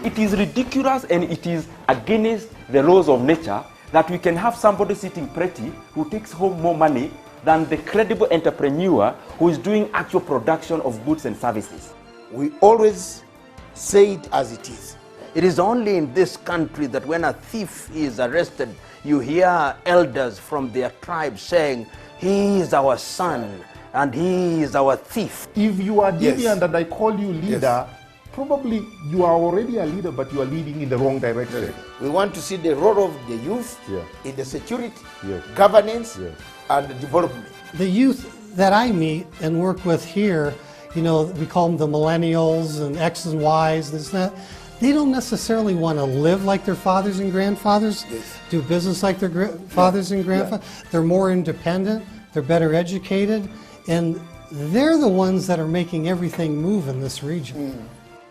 It is ridiculous and it is against the laws of nature that we can have somebody sitting pretty who takes home more money than the credible entrepreneur who is doing actual production of goods and services. We always say it as it is. It is only in this country that when a thief is arrested, you hear elders from their tribe saying, he is our son and he is our thief. If you are deviant Yes. and I call you leader, probably you are already a leader, but you are leading in the wrong direction. We want to see the role of the youth Yeah. in the security, Yes. governance, Yes. and development. The youth that I meet and work with here, you know, we call them the millennials and X's and Y's, this and that. They don't necessarily want to live like their fathers and grandfathers, do business like their fathers and grandfathers. They're more independent, they're better educated, and they're the ones that are making everything move in this region.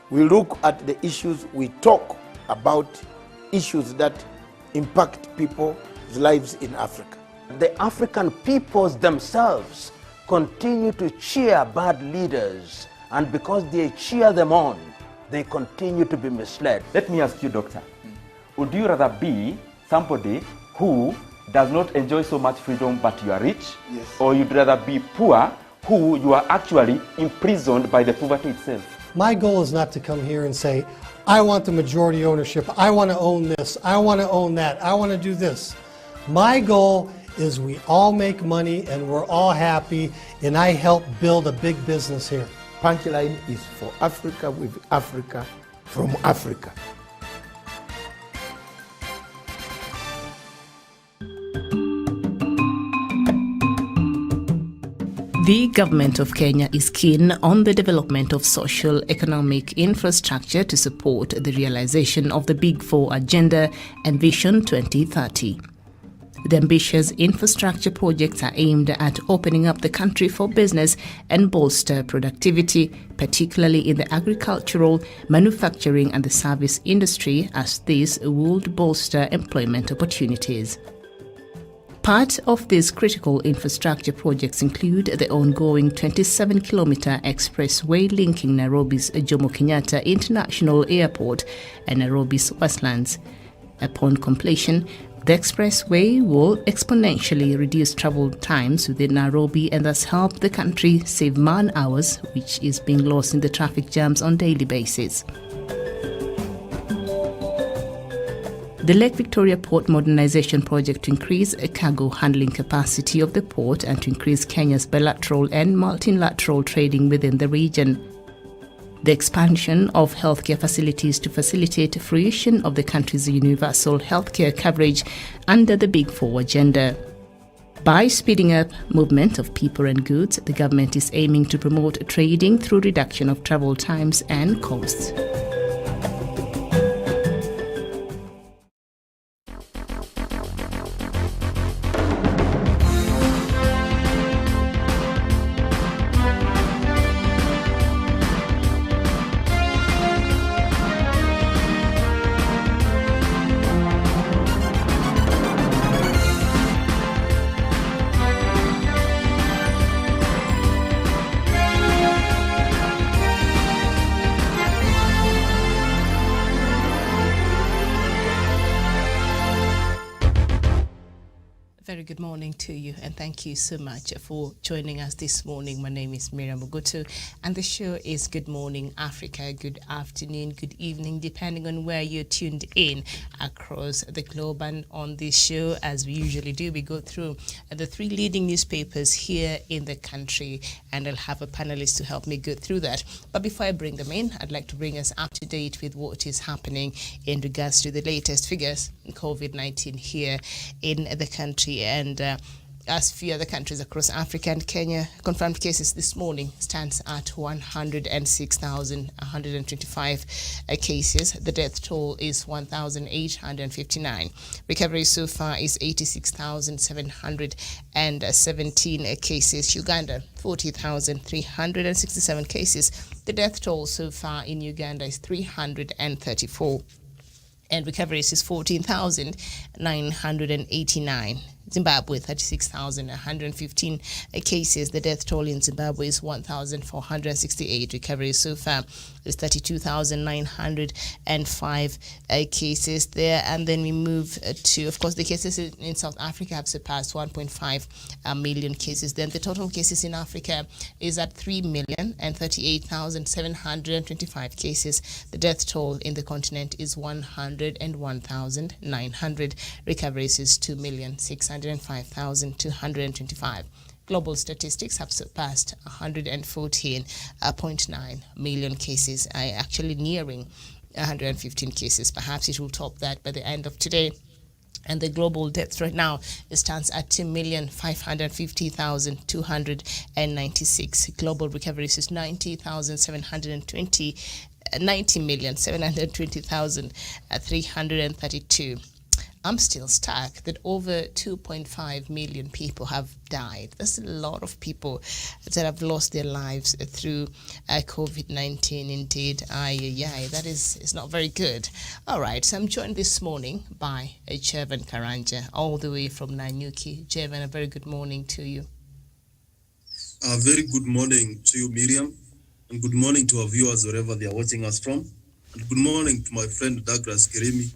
We look at the issues, we talk about issues that impact people's lives in Africa. The African peoples themselves continue to cheer bad leaders, and because they cheer them on, they continue to be misled. Let me ask you, doctor, would you rather be somebody who does not enjoy so much freedom but you are rich? Yes. Or you'd rather be poor who you are actually imprisoned by the poverty itself? My goal is not to come here and say, I want the majority ownership, I want to own this, I want to own that, I want to do this. My goal is we all make money and we're all happy, and I help build a big business here. Punchline is for Africa, with Africa, from Africa. The government of Kenya is keen on the development of social economic infrastructure to support the realization of the Big Four Agenda and Vision 2030. The ambitious infrastructure projects are aimed at opening up the country for business and bolster productivity, particularly in the agricultural, manufacturing and the service industry, as this would bolster employment opportunities. Part of these critical infrastructure projects include the ongoing 27-kilometer expressway linking Nairobi's Jomo Kenyatta International Airport and Nairobi's Westlands. Upon completion, the expressway will exponentially reduce travel times within Nairobi and thus help the country save man-hours, which is being lost in the traffic jams on a daily basis. The Lake Victoria Port Modernization Project to increase cargo handling capacity of the port and to increase Kenya's bilateral and multilateral trading within the region. The expansion of healthcare facilities to facilitate fruition of the country's universal healthcare coverage under the Big Four Agenda. By speeding up movement of people and goods, the government is aiming to promote trading through reduction of travel times and costs. Very good morning to you, and thank you so much for joining us this morning. My name is Miriam Mugutu, and the show is Good Morning Africa. Good afternoon, good evening, depending on where you're tuned in across the globe. And on this show, as we usually do, we go through the three leading newspapers here in the country, and I'll have a panelist to help me go through that. But before I bring them in, I'd like to bring us up to date with what is happening in regards to the latest figures in COVID-19 here in the country. And as few other countries across Africa and Kenya, confirmed cases this morning stands at 106,125 cases. The death toll is 1,859. Recovery so far is 86,717 cases. Uganda, 40,367 cases. The death toll so far in Uganda is 334. And recoveries is 14,989. Zimbabwe, 36,115 cases. The death toll in Zimbabwe is 1,468. Recovery so far is 32,905 cases there. And then we move to, of course, the cases in South Africa have surpassed 1.5 million cases. Then the total cases in Africa is at 3,038,725 cases. The death toll in the continent is 101,900. Recoveries is 2,605,225. Global statistics have surpassed 114.9 million cases, actually nearing 115 cases. Perhaps it will top that by the end of today. And the global death right now stands at 2,550,296. Global recoveries is 90,720,332. I'm still stuck that over 2.5 million people have died. That's a lot of people that have lost their lives through COVID-19 indeed. That is not very good. All right, so I'm joined this morning by Jevan Karanja, all the way from Nanyuki. Jevan, a very good morning to you. A very good morning to you, Miriam, and good morning to our viewers wherever they are watching us from. And good morning to my friend Douglas Kirimi.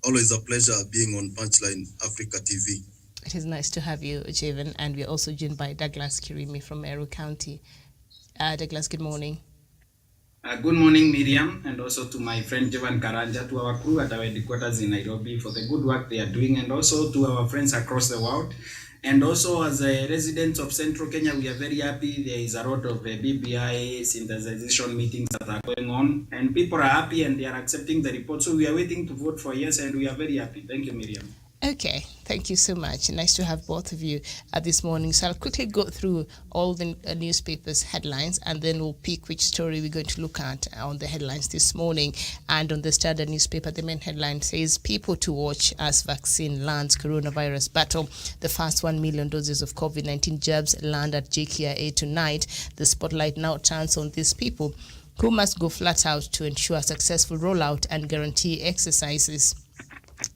Always a pleasure being on Punchline Africa TV. It is nice to have you, Jevan, and we're also joined by Douglas Kirimi from Meru County. Douglas, good morning. Good morning, Miriam, and also to my friend Jevan Karanja, to our crew at our headquarters in Nairobi for the good work they are doing, and also to our friends across the world. And also, as a resident of Central Kenya, we are very happy. There is a lot of BBI synthesization meetings that are going on, and people are happy and they are accepting the report. So we are waiting to vote for yes, and we are very happy. Thank you, Miriam. Okay, thank you so much. Nice to have both of you this morning. So I'll quickly go through all the newspapers' headlines, and then we'll pick which story we're going to look at on the headlines this morning. And on the Standard newspaper, the main headline says, people to watch as vaccine lands coronavirus battle. The first 1 million doses of COVID-19 jabs land at JKIA tonight. The spotlight now turns on these people who must go flat out to ensure successful rollout and guarantee exercises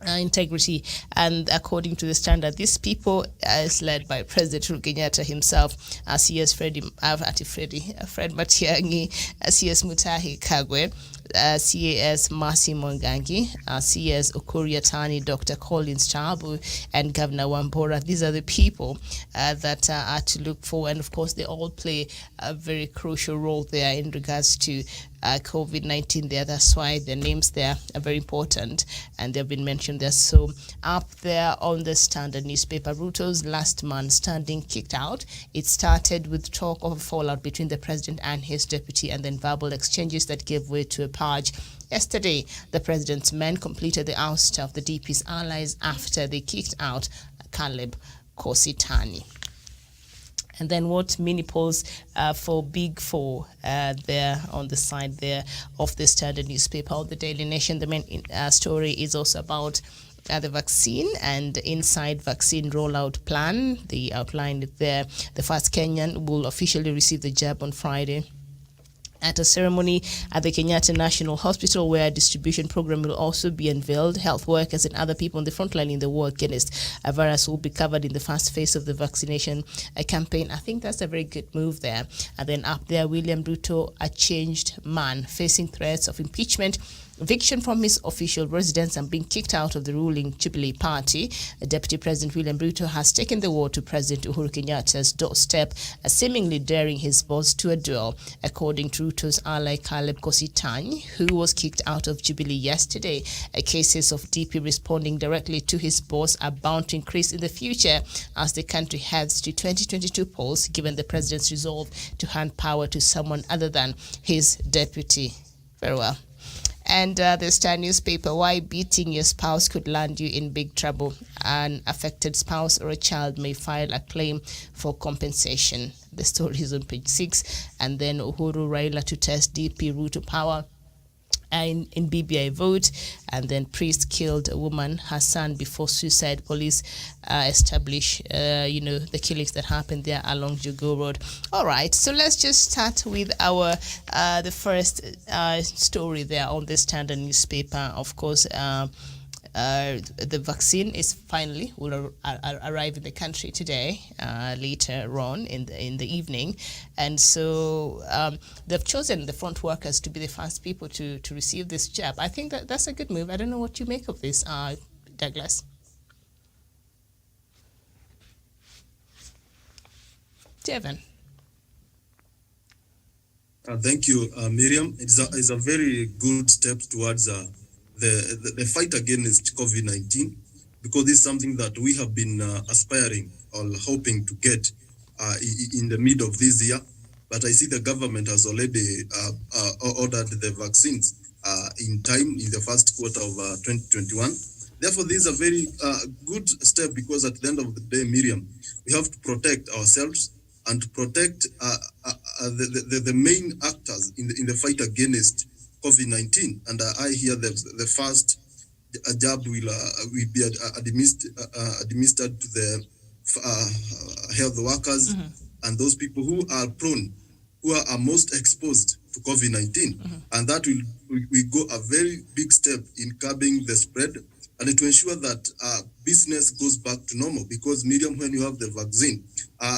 integrity. And according to the Standard, these people is led by President Uhuru Kenyatta himself, CS Fred Matiang'i, CS Mutahi Kagwe, CAS Mercy Mwangangi, CS Ukur Yatani, Dr. Collins Chabu, and Governor Wambora. These are the people that are to look for, and of course they all play a very crucial role there in regards to COVID-19 there. That's why their names there are very important, and they've been mentioned there. So up there on the Standard newspaper, Ruto's last man standing kicked out. It started with talk of a fallout between the president and his deputy, and then verbal exchanges that gave way to a purge. Yesterday, the president's men completed the ouster of the DP's allies after they kicked out Caleb Kositani. And then what mini polls for Big Four there on the side there of the Standard newspaper. Of the Daily Nation, the main story is also about the vaccine and inside vaccine rollout plan. They outlined it there. The first Kenyan will officially receive the jab on Friday at a ceremony at the Kenyatta National Hospital, where a distribution program will also be unveiled. Health workers and other people on the front line in the war against a virus will be covered in the first phase of the vaccination campaign. I think that's a very good move there. And then up there, William Ruto, a changed man, facing threats of impeachment, eviction from his official residence, and being kicked out of the ruling Jubilee Party. Deputy President William Ruto has taken the war to President Uhuru Kenyatta's doorstep, seemingly daring his boss to a duel. According to Ruto's ally Caleb Kositany, who was kicked out of Jubilee yesterday, cases of DP responding directly to his boss are bound to increase in the future as the country heads to 2022 polls, given the president's resolve to hand power to someone other than his deputy. Very well. And the Star newspaper, why beating your spouse could land you in big trouble. An affected spouse or a child may file a claim for compensation. The story is on page 6. And then Uhuru Raila to test DP Ruto power in BBI vote. And then priest killed a woman, her son, before suicide. Police establish, the killings that happened there along Jogoo Road. All right, so let's just start with our the first story there on the Standard newspaper. Of course, The vaccine is finally will arrive in the country today, later on in the evening, and so they've chosen the front workers to be the first people to receive this jab. I think that's a good move. I don't know what you make of this, Douglas. Devon. Thank you, Miriam. It's a very good step towards the fight against COVID-19, because this is something that we have been aspiring or hoping to get in the middle of this year. But I see the government has already ordered the vaccines in time in the first quarter of 2021. Therefore, this is a very good step, because at the end of the day, Miriam, we have to protect ourselves and to protect the main actors in the fight against COVID-19. And I hear the first jab will be administered to the health workers and those people who are prone, who are most exposed to COVID-19. And that will go a very big step in curbing the spread and to ensure that business goes back to normal. Because, Miriam, when you have the vaccine,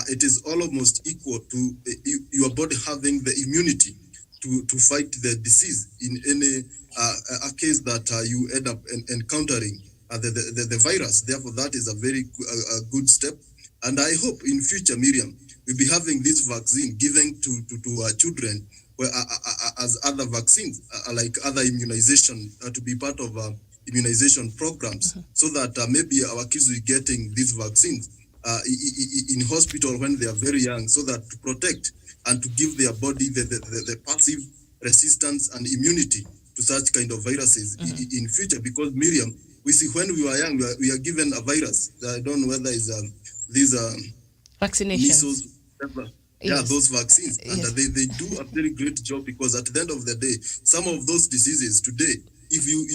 it is almost equal to your body having the immunity to fight the disease in any a case that you end up encountering the virus. Therefore, that is a very good step. And I hope in future, Miriam, we'll be having this vaccine given to our children as other vaccines, like other immunization, to be part of immunization programs, so that maybe our kids will be getting these vaccines in hospital when they are very young, so that to protect and to give their body the passive resistance and immunity to such kind of viruses in future. Because, Miriam, we see when we were young, we are given a virus. I don't know whether it's these vaccinations. Measles, those vaccines. And they do a very great job, because at the end of the day, some of those diseases today, if you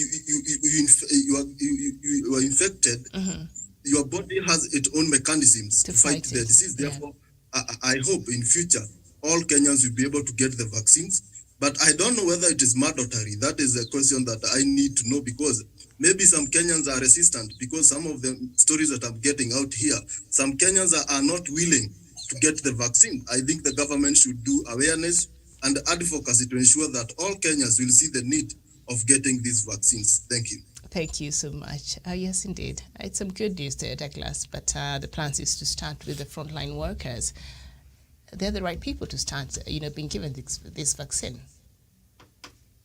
are infected, your body has its own mechanisms to fight the disease. Therefore, I hope in future all Kenyans will be able to get the vaccines. But I don't know whether it is mandatory. That is a question that I need to know, because maybe some Kenyans are resistant, because some of the stories that I'm getting out here, some Kenyans are not willing to get the vaccine. I think the government should do awareness and advocacy to ensure that all Kenyans will see the need of getting these vaccines. Thank you. Thank you so much. Yes, indeed. It's some good news there, Douglas, but the plan is to start with the frontline workers. They're the right people to start, being given this vaccine.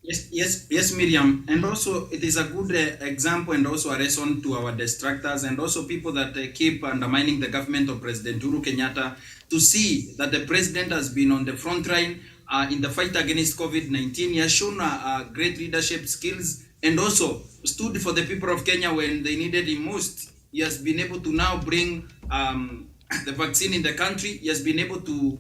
Yes, Miriam. And also, it is a good example and also a lesson to our distractors and also people that keep undermining the government of President Uhuru Kenyatta, to see that the president has been on the front line in the fight against COVID-19. He has shown great leadership skills and also stood for the people of Kenya when they needed him most. He has been able to now bring the vaccine in the country. He has been able to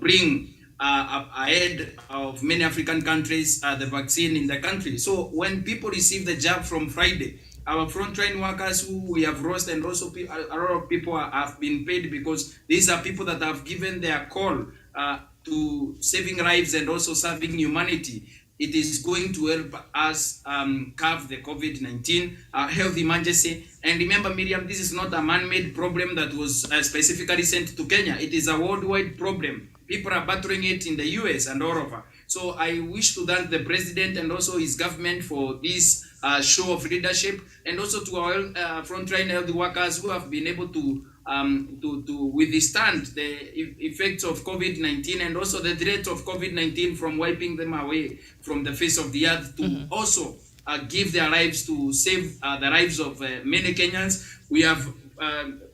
bring ahead of many African countries the vaccine in the country. So when people receive the jab from Friday, our frontline workers who we have lost, and also a lot of people have been paid, because these are people that have given their call to saving lives and also serving humanity. It is going to help us curb the COVID-19 health emergency. And remember, Miriam, this is not a man-made problem that was specifically sent to Kenya. It is a worldwide problem. People are battling it in the US and all over. So I wish to thank the president and also his government for this show of leadership, and also to our frontline health workers who have been able to withstand the effects of COVID-19 and also the threat of COVID-19 from wiping them away from the face of the earth, to also give their lives to save the lives of many Kenyans. We have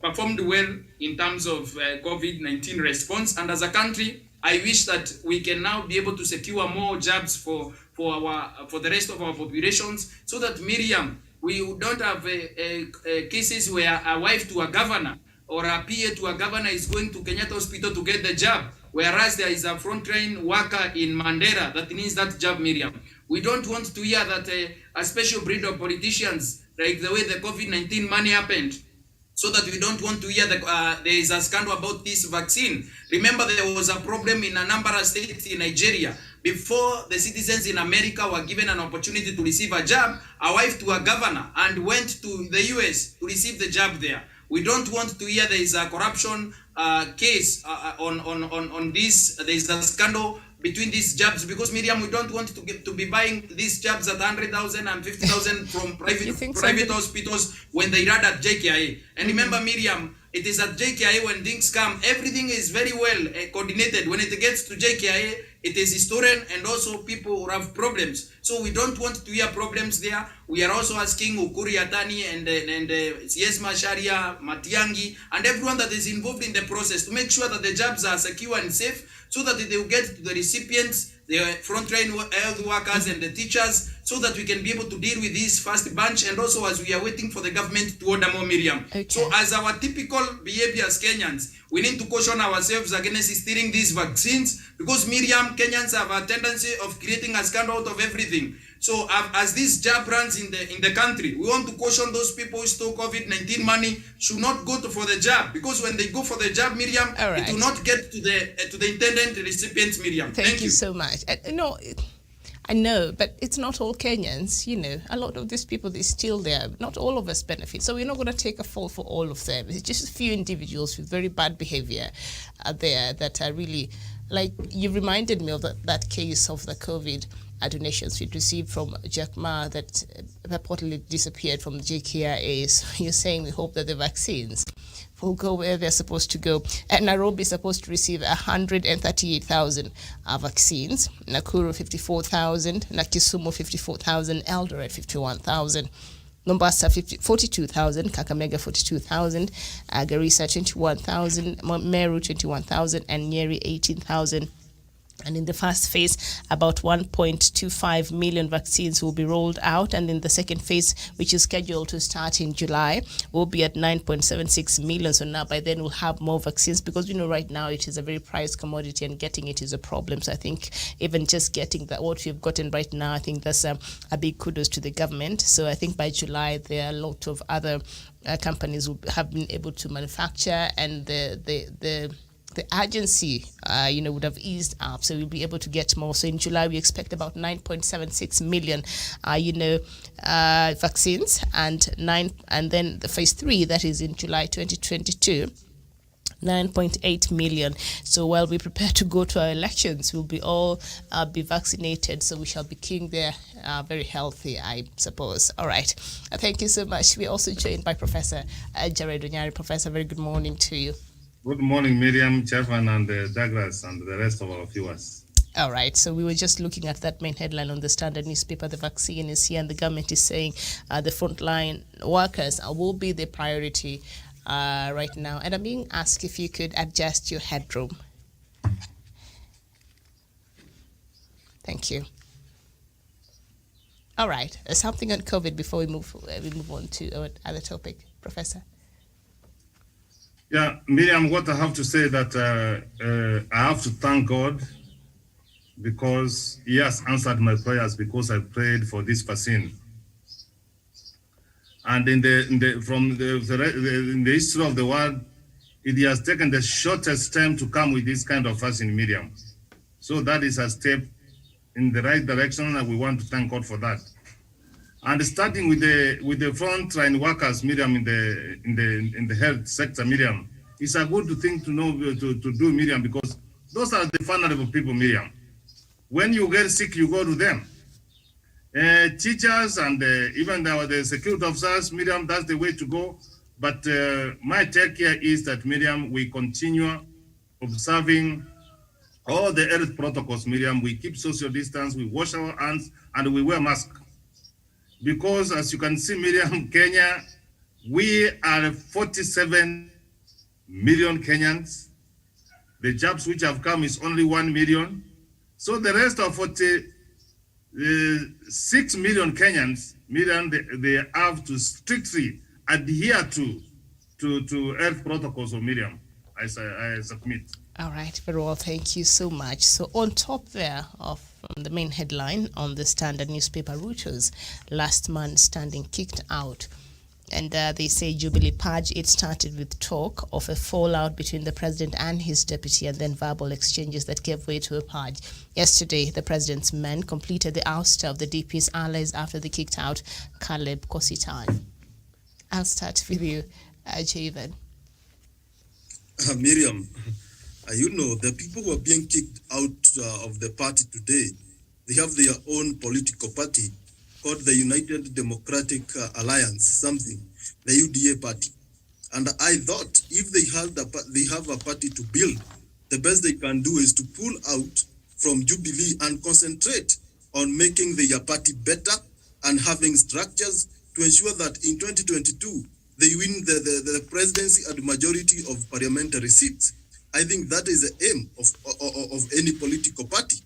performed well in terms of COVID-19 response, and as a country, I wish that we can now be able to secure more jobs for the rest of our populations, so that, Miriam, we don't have cases where a wife to a governor or a PA to a governor is going to Kenyatta Hospital to get the job, whereas there is a frontline worker in Mandera that needs that job, Miriam. We don't want to hear that a special breed of politicians, like the way the COVID-19 money happened, so that we don't want to hear there is a scandal about this vaccine. Remember, there was a problem in a number of states in Nigeria. Before the citizens in America were given an opportunity to receive a jab, a wife to a governor and went to the US to receive the jab there. We don't want to hear there is a corruption case on this. There is a scandal between these jabs, because Miriam, we don't want to be buying these jabs at 100,000 and 50,000 from private hospitals when they run at JKIA. And remember, Miriam, it is at JKIA when things come, everything is very well coordinated. When it gets to JKIA, it is historian and also people who have problems. So we don't want to hear problems there. We are also asking Ukuri Atani and CS Macharia, Matiangi, and everyone that is involved in the process to make sure that the jabs are secure and safe, so that they will get to the recipients, the frontline health workers and the teachers, so that we can be able to deal with this first bunch, and also as we are waiting for the government to order more, Miriam. Okay. So as our typical behavior as Kenyans, we need to caution ourselves against stealing these vaccines, because, Miriam, Kenyans have a tendency of creating a scandal out of everything. So as this jab runs in the country, we want to caution those people who stole COVID-19 money should not go for the jab, because when they go for the jab, Miriam, right, it will not get to the intended recipients, Miriam. Thank you so much. No, I know, but it's not all Kenyans. You know, a lot of these people, they still there. Not all of us benefit. So we're not going to take a fall for all of them. It's just a few individuals with very bad behavior there that are really, like, you reminded me of that case of the COVID donations we received from Jack Ma that reportedly disappeared from the JKIA. So you're saying we hope that the vaccines will go where they're supposed to go. And Nairobi is supposed to receive 138,000 vaccines. Nakuru 54,000, Kisumu 54,000, Eldoret 51,000. Mombasa 42,000, Kakamega 42,000, Garissa 21,000, Meru 21,000, and Nyeri 18,000. And in the first phase, about 1.25 million vaccines will be rolled out. And in the second phase, which is scheduled to start in July, we'll be at 9.76 million. So now by then we'll have more vaccines, because, you know, right now it is a very prized commodity and getting it is a problem. So I think even just getting what we've gotten right now, I think that's a big kudos to the government. So I think by July, there are a lot of other companies who have been able to manufacture, and the urgency, would have eased up, so we'll be able to get more. So in July, we expect about 9.76 million, vaccines, and then the phase 3, that is in July 2022. 9.8 million. So while we prepare to go to our elections, we'll be all be vaccinated. So we shall be king there, very healthy, I suppose. All right. Thank you so much. We're also joined by Professor Jared Onyari. Professor, very good morning to you. Good morning, Miriam, Chairman, and Douglas, and the rest of our viewers. All right, so we were just looking at that main headline on the Standard newspaper. The vaccine is here, and the government is saying the frontline workers will be the priority right now. And I'm being asked if you could adjust your headroom. Thank you. All right, something on COVID before we move on to our other topic, Professor. Yeah, Miriam, what I have to say that I have to thank God, because He has answered my prayers, because I prayed for this vaccine. And in the history of the world, it has taken the shortest time to come with this kind of vaccine, Miriam. So that is a step in the right direction, and we want to thank God for that. And starting with the frontline workers, Miriam, in the health sector, Miriam, it's a good thing to know to do, Miriam, because those are the vulnerable people, Miriam. When you get sick, you go to them. Teachers and even the security officers, Miriam, that's the way to go. But my take here is that, Miriam, we continue observing all the health protocols, Miriam. We keep social distance, we wash our hands, and we wear masks. Because as you can see, Miriam, Kenya, we are 47 million Kenyans. The jobs which have come is only 1 million. So the rest of 46 million Kenyans, Miriam, they have to strictly adhere to health protocols of Miriam, I submit. All right, very well, thank you so much. So on top there of the main headline on the Standard newspaper, Ruto's last man standing kicked out And they say Jubilee Purge, it started with talk of a fallout between the president and his deputy, and then verbal exchanges that gave way to a purge. Yesterday, the president's men completed the ouster of the DP's allies after they kicked out Caleb Kositany. I'll start with you, Javen. Miriam, you know, the people who are being kicked out of the party today, they have their own political party called the United Democratic Alliance, something, the UDA party. And I thought if they have a party to build, the best they can do is to pull out from Jubilee and concentrate on making their party better and having structures to ensure that in 2022, they win the presidency and majority of parliamentary seats. I think that is the aim of any political party.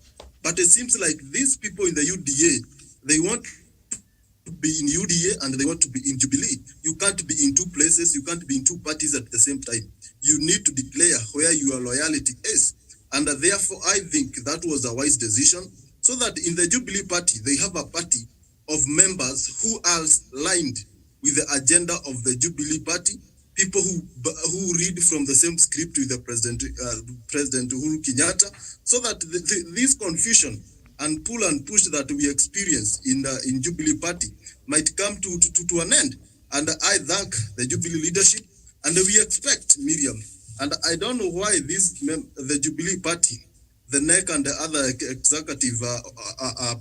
But it seems like these people in the UDA, they want to be in UDA and they want to be in Jubilee. You can't be in two places, you can't be in two parties at the same time. You need to declare where your loyalty is. And therefore, I think that was a wise decision, so that in the Jubilee party, they have a party of members who are aligned with the agenda of the Jubilee party, people who read from the same script with the President Uhuru Kenyatta, so that this confusion and pull and push that we experience in Jubilee party might come to an end. And I thank the Jubilee leadership, and we expect, Miriam, and I don't know why the Jubilee party, the NEC and the other executive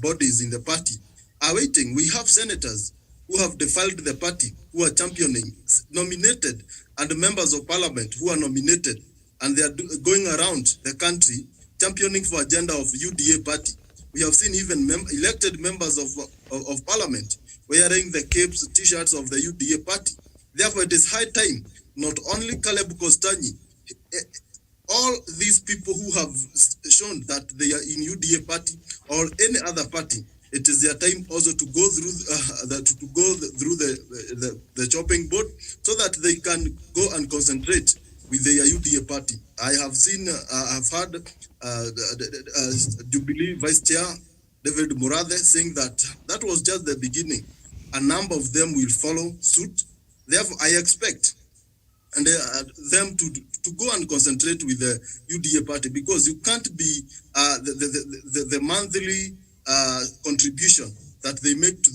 bodies in the party are waiting. We have senators who have defiled the party, who are championing, nominated, and members of parliament who are nominated, and they are going around the country championing for agenda of UDA party. We have seen even elected members of parliament wearing the capes, t-shirts of the UDA party. Therefore, it is high time, not only Caleb Kositany, all these people who have shown that they are in UDA party or any other party, it is their time also to go through the chopping board, so that they can go and concentrate with their UDA party. I have seen, I've heard Jubilee Vice Chair David Murathe saying that was just the beginning. A number of them will follow suit. Therefore, I expect them to go and concentrate with the UDA party, because you can't be the monthly contribution that they make to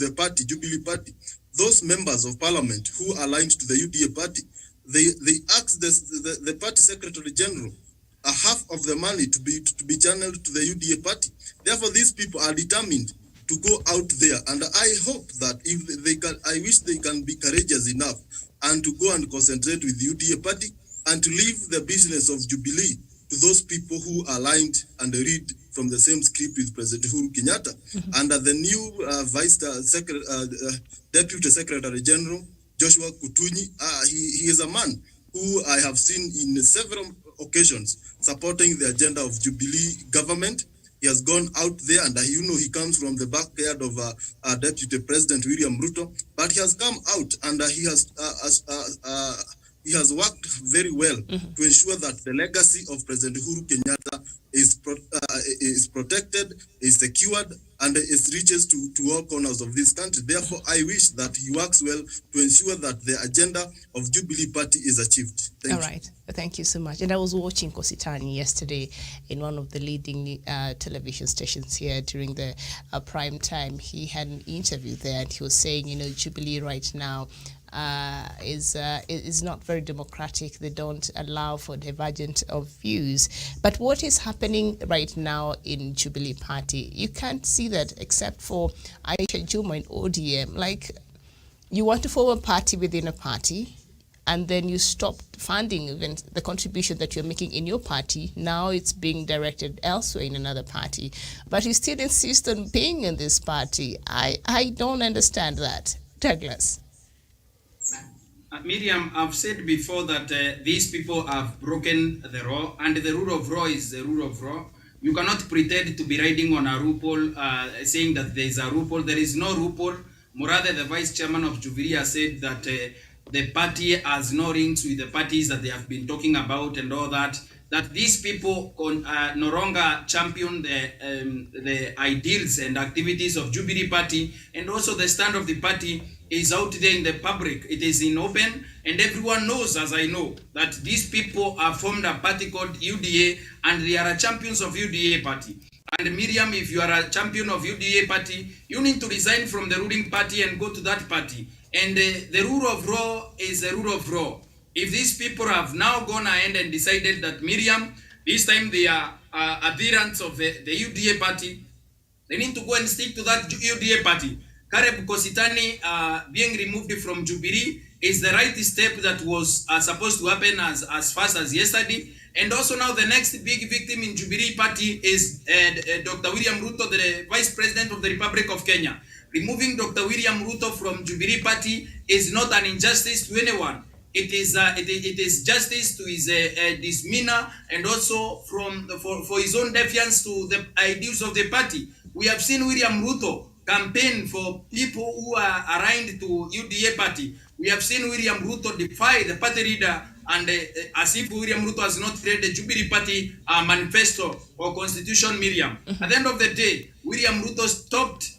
the party, Jubilee party. Those members of parliament who are aligned to the UDA party, they ask the party secretary general half of the money to be channeled to the UDA party. Therefore, these people are determined to go out there, and I hope that if they can, I wish they can be courageous enough and to go and concentrate with the UDA party and to leave the business of Jubilee to those people who are aligned and read from the same script with President Uhuru Kenyatta. Mm-hmm. And the new Deputy Secretary General, Joshua Kutunyi, he is a man who I have seen in several occasions supporting the agenda of Jubilee government. He has gone out there, and he comes from the backyard of Deputy President William Ruto, but he has come out and he has worked very well to ensure that the legacy of President Uhuru Kenyatta is protected, is secured, and it reaches to all corners of this country. Therefore, I wish that he works well to ensure that the agenda of Jubilee Party is achieved. Thank you. Right. Thank you so much. And I was watching Kositany yesterday in one of the leading television stations here during the prime time. He had an interview there, and he was saying, Jubilee right now is not very democratic. They don't allow for divergence of views. But what is happening right now in Jubilee Party, you can't see that except for Aisha Juma in ODM. Like, you want to form a party within a party, and then you stop funding even the contribution that you're making in your party. Now it's being directed elsewhere in another party. But you still insist on being in this party. I don't understand that. Douglas. Miriam, I've said before that these people have broken the law, and the rule of law is the rule of law. You cannot pretend to be riding on a loophole, saying that there is a loophole. There is no loophole. Murathe, the vice chairman of Jubilee, has said that the party has no links with the parties that they have been talking about and all that. That these people no longer champion the ideals and activities of Jubilee Party, and also the stand of the party is out there in the public. It is in open, and everyone knows, as I know, that these people have formed a party called UDA, and they are champions of UDA party. And Miriam, if you are a champion of UDA party, you need to resign from the ruling party and go to that party. And the rule of law is the rule of law. If these people have now gone ahead and decided that Miriam, this time they are adherents of the UDA party, they need to go and stick to that UDA party. Caleb Kositany being removed from Jubilee is the right step that was supposed to happen as fast as yesterday. And also now the next big victim in Jubilee party is Dr. William Ruto, the Vice President of the Republic of Kenya. Removing Dr. William Ruto from Jubilee party is not an injustice to anyone. It is justice to his demeanor, and also for his own defiance to the ideals of the party. We have seen William Ruto campaign for people who are aligned to UDA party. We have seen William Ruto defy the party leader, and as if William Ruto has not read the Jubilee Party manifesto or constitution, Miriam. At the end of the day, William Ruto stopped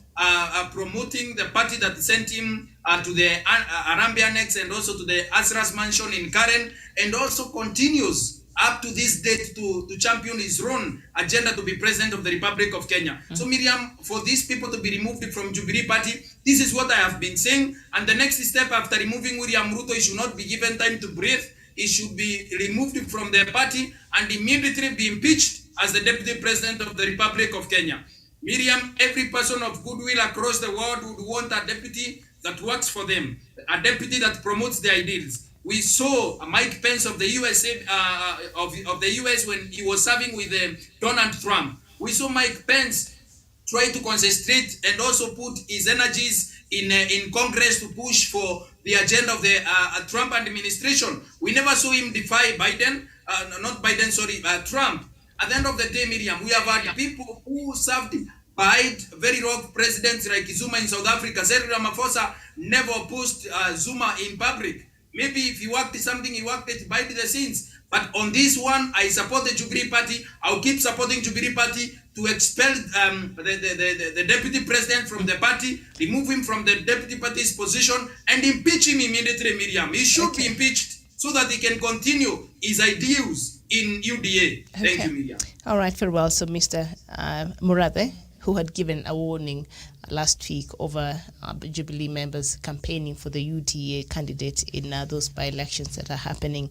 promoting the party that sent him to the Harambee Annex and also to the Asras mansion in Karen, and also continues up to this date to champion his own agenda to be president of the Republic of Kenya. So Miriam, for these people to be removed from Jubilee party, this is what I have been saying. And the next step after removing William Ruto, he should not be given time to breathe. He should be removed from the party and immediately be impeached as the deputy president of the Republic of Kenya. Miriam, every person of goodwill across the world would want a deputy that works for them, a deputy that promotes their ideals. We saw Mike Pence of the USA, of the US when he was serving with Donald Trump. We saw Mike Pence try to concentrate and also put his energies in Congress to push for the agenda of the Trump administration. We never saw him defy Biden, Trump. At the end of the day, Miriam, we have had people who served by very rogue presidents like Zuma in South Africa. Cyril Ramaphosa never opposed Zuma in public. Maybe if he worked something, he worked it behind the scenes. But on this one, I support the Jubilee Party. I'll keep supporting Jubilee Party to expel the deputy president from the party, remove him from the deputy party's position, and impeach him immediately, Miriam. He should be impeached so that he can continue his ideals in UDA. Thank you, Miriam. All right, very well. So Mr. Murathe, who had given a warning last week over Jubilee members campaigning for the UDA candidate in those by-elections that are happening.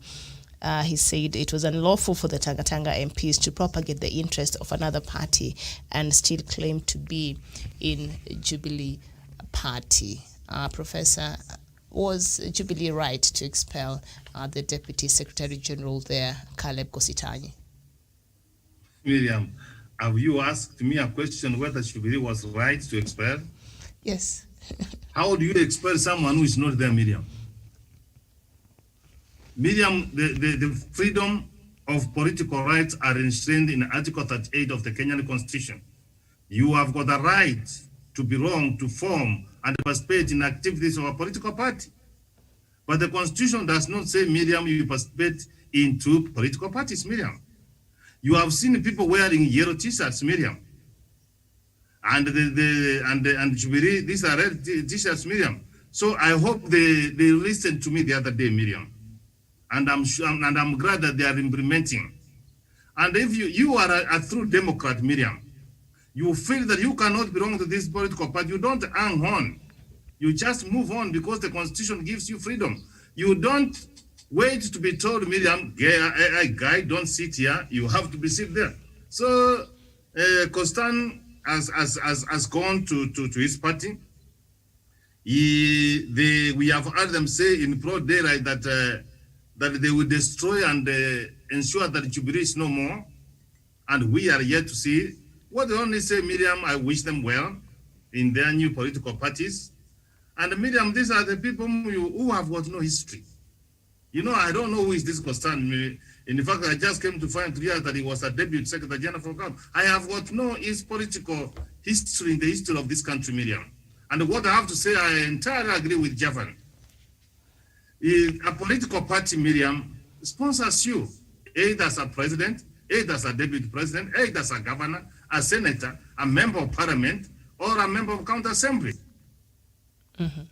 He said it was unlawful for the Tanga MPs to propagate the interest of another party and still claim to be in Jubilee Party. Professor, was Jubilee right to expel the Deputy Secretary General there, Caleb Kositany? Miriam, have you asked me a question whether Jubilee was right to expel? Yes. How do you expel someone who is not there, Miriam? Miriam, the freedom of political rights are enshrined in Article 38 of the Kenyan Constitution. You have got the right to belong, to form, and participate in activities of a political party. But the Constitution does not say, Miriam, you participate into political parties, Miriam. You have seen people wearing yellow t-shirts, Miriam. And Jubilee, these are red t-shirts, Miriam. So I hope they listened to me the other day, Miriam. And I'm glad that they are implementing. And if you are a true Democrat, Miriam, you feel that you cannot belong to this political party, you don't hang on. You just move on because the Constitution gives you freedom. You don't wait to be told, Miriam, guy, don't sit here. You have to be sit there. So Kostan has gone to his party. We have heard them say in broad daylight that they will destroy and ensure that Jubilee is no more. And we are yet to see. What they only say, Miriam, I wish them well in their new political parties. And Miriam, these are the people who have got no history. You know, I don't know who is this Kostan. In fact, I just came to find clear that he was a deputy secretary general for government. I have got no political history in the history of this country, Miriam. And what I have to say, I entirely agree with Javan. A political party, Miriam, sponsors you, either as a president, either as a deputy president, either as a governor, a senator, a member of parliament, or a member of county assembly. Mm-hmm.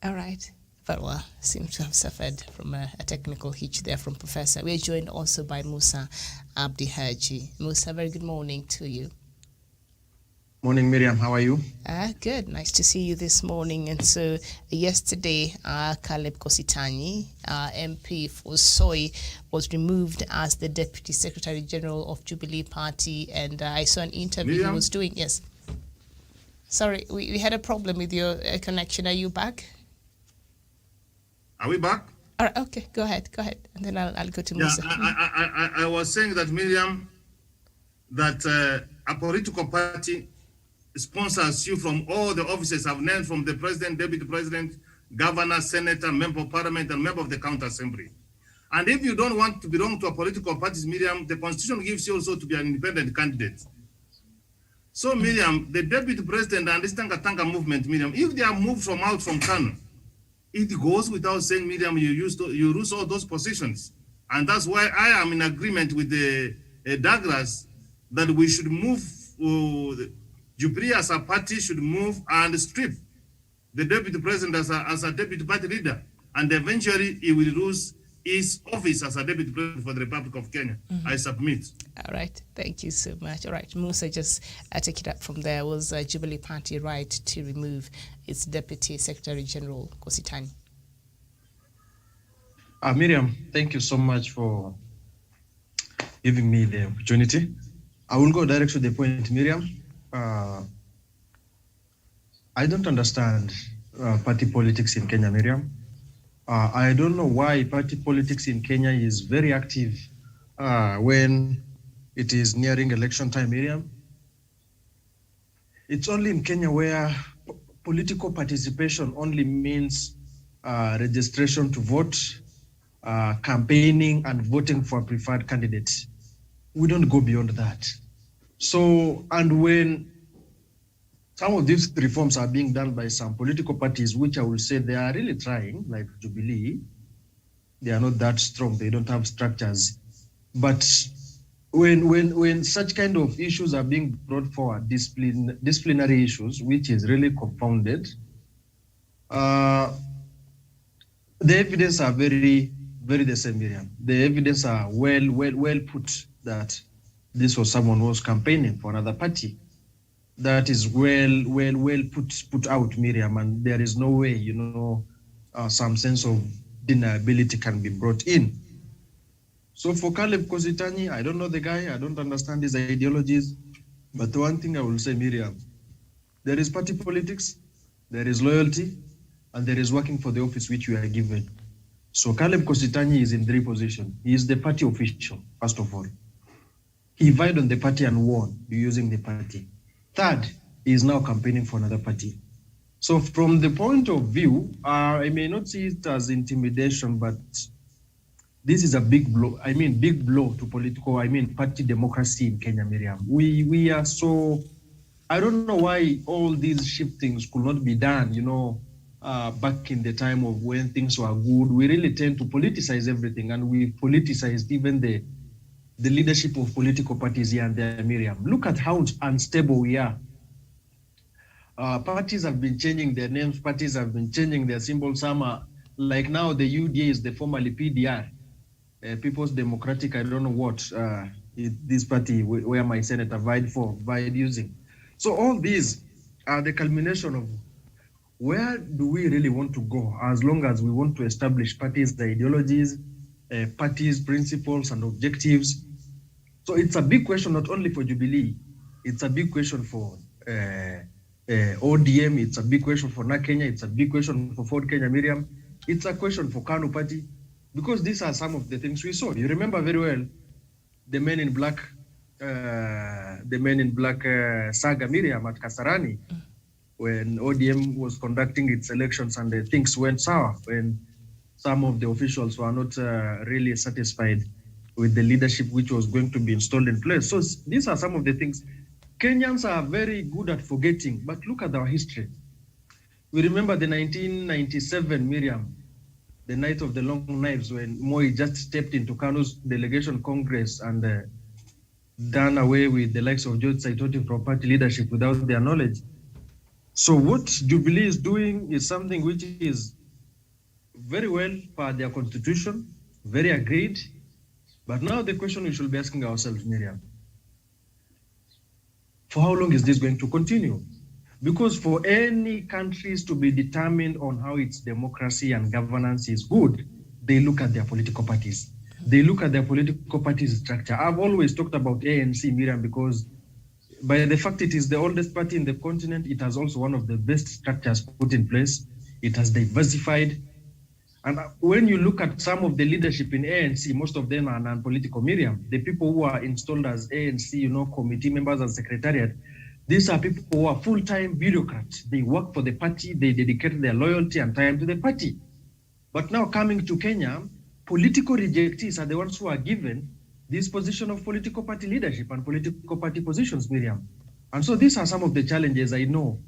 All right. But well, seems to have suffered from a technical hitch there from Professor. We are joined also by Musa Abdi Haji. Musa, very good morning to you. Morning, Miriam. How are you? Good. Nice to see you this morning. And so yesterday, Caleb Kositany, MP for Soy, was removed as the Deputy Secretary General of Jubilee Party. And I saw an interview Miriam? he was doing. Yes. Sorry, we had a problem with your connection. Are you back? Are we back? All right, okay, go ahead. And then I'll go to Musa. I was saying that, Miriam, that a political party sponsors you from all the offices I've named, from the president, deputy president, governor, senator, member of parliament, and member of the county assembly. And if you don't want to belong to a political party, Miriam, the constitution gives you also to be an independent candidate. So, Miriam, the deputy president and this Tanga movement, Miriam, if they are moved out from Kano, it goes without saying, Miriam, you lose all those positions. And that's why I am in agreement with the Douglas that we should move, Jubilee as a party should move and strip the deputy president as a deputy party leader. And eventually he will lose his office as a deputy president for the Republic of Kenya. I submit. All right, thank you so much. All right, Musa, just take it up from there. Was Jubilee Party right to remove its Deputy Secretary General, Kositany? Miriam, thank you so much for giving me the opportunity. I will go direct to the point, Miriam. I don't understand party politics in Kenya, Miriam. I don't know why party politics in Kenya is very active when it is nearing election time, Miriam. It's only in Kenya where political participation only means registration to vote, campaigning, and voting for a preferred candidate. We don't go beyond that. So, and when some of these reforms are being done by some political parties, which I will say they are really trying, like Jubilee, they are not that strong, they don't have structures. But when such kind of issues are being brought forward, disciplinary issues, which is really confounded, the evidence are very, very the same, Miriam. The evidence are well put that this was someone who was campaigning for another party. That is well put out, Miriam, and there is no way, some sense of deniability can be brought in. So for Caleb Kositany, I don't know the guy, I don't understand his ideologies, but the one thing I will say, Miriam, there is party politics, there is loyalty, and there is working for the office which you are given. So Caleb Kositany is in 3 positions. He is the party official, first of all. He vied on the party and won using the party. Third, he is now campaigning for another party. So from the point of view, I may not see it as intimidation, but this is a big blow. Big blow to party democracy in Kenya, Miriam. We are so, I don't know why all these shiftings could not be done, back in the time of when things were good. We really tend to politicize everything, and we politicized even the leadership of political parties here and there, Miriam. Look at how unstable we are. Parties have been changing their names, parties have been changing their symbols. Some are, like now the UDA is the formerly PDR, People's Democratic, I don't know what, this party where my senator vied using. So all these are the culmination of where do we really want to go, as long as we want to establish parties, the ideologies, parties, principles, and objectives. So it's a big question, not only for Jubilee, it's a big question for ODM, it's a big question for NARC Kenya, it's a big question for Ford Kenya, Miriam, it's a question for KANU Party, because these are some of the things we saw. You remember very well the Men in Black saga, Miriam, at Kasarani, when ODM was conducting its elections and things went sour, when some of the officials were not really satisfied with the leadership which was going to be installed in place. So these are some of the things. Kenyans are very good at forgetting, but look at our history. We remember the 1997, Miriam, the night of the long knives, when Moi just stepped into KANU's delegation Congress and done away with the likes of George Saitoti from party leadership without their knowledge. So what Jubilee is doing is something which is very well per their constitution, very agreed. But now the question we should be asking ourselves, Miriam, for how long is this going to continue? Because for any countries to be determined on how its democracy and governance is good, they look at their political parties. They look at their political parties structure. I've always talked about ANC, Miriam, because by the fact it is the oldest party in the continent, it has also one of the best structures put in place. It has diversified. And when you look at some of the leadership in ANC, most of them are non-political, Miriam. The people who are installed as ANC, committee members and secretariat, these are people who are full-time bureaucrats. They work for the party, they dedicate their loyalty and time to the party. But now coming to Kenya, political rejectees are the ones who are given this position of political party leadership and political party positions, Miriam. And so these are some of the challenges I know